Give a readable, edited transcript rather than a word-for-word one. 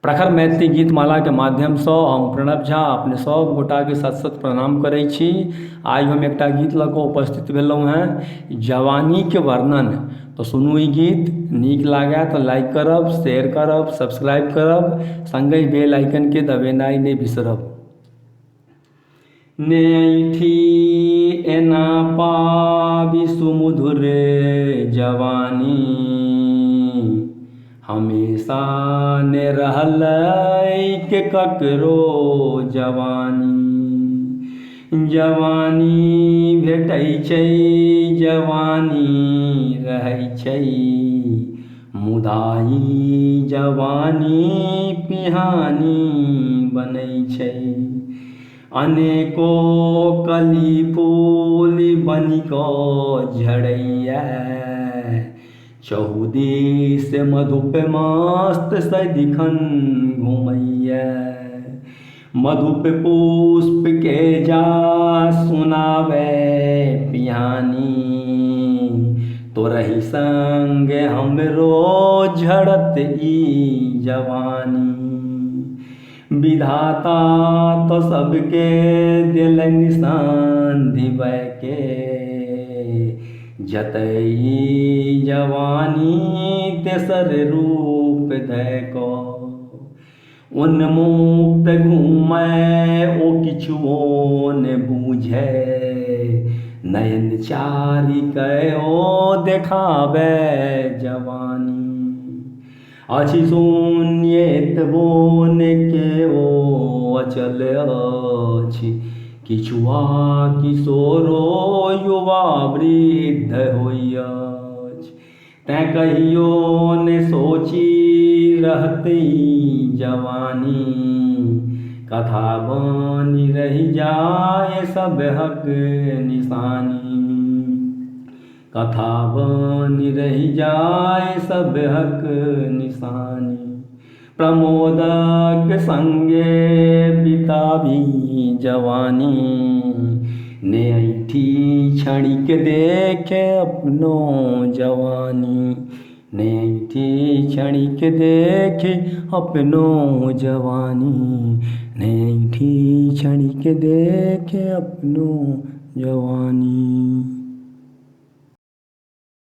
प्रखर मैथिली गीत माला के माध्यम सँ हम प्रणव झा अपने सब गोटा के सत सत प्रणाम करै छी। आइ हम एकटा गीत लऽ कऽ उपस्थित भेलहुँ हेँ, जवानी के वर्णन। तो सुनू ई गीत, नीक लागय तऽ लाइक करब, शेयर करब, सब्सक्राइब करब, संगहि बेल आइकन के दबेनाइ नहि बिसरब। ने ऐठी एना पाबी सुमधुर जवानी, हमेशा ने रहलै के ककरो जवानी। जवानी भेटै छै, जवानी रहै छै, मुदा ई जवानी पिहानी बनै छै। अनेको कली फूल बनि कऽ झड़ैया, चहुदिस मधुप मस्त सदिखन घुमैया। मधुप पुष्प के जा सुनावे पिहानी, तोरहि संग हमरो झड़त ई जवानी। विधाता तो सबके देलनि निशान दिबै के, जतै ई जवानी तेसर रूप धऽ कऽ। उन्मुक्त घूमै ओ किछुओ ने बूझै, नयन चारि कऽ ओ देखाबै जवानी। अछि शून्य एतबो ने के ओ अचल अछि, किछुआ किशोरो युवा वृद्ध होइअछि। तेँ कहियो ने सोची रहतै जवानी, कथा बनि रहि जाय सबहक निशानी। कथा बनि रहि जाय सबहक निशानी। प्रमोदक संगे बिताबी जवानी, ने ऐठी क्षणिक देखे अपनो जवानी। ने ऐठी क्षणिक देखे अपनो जवानी, ने ऐठी क्षणिक देखे अपनो जवानी।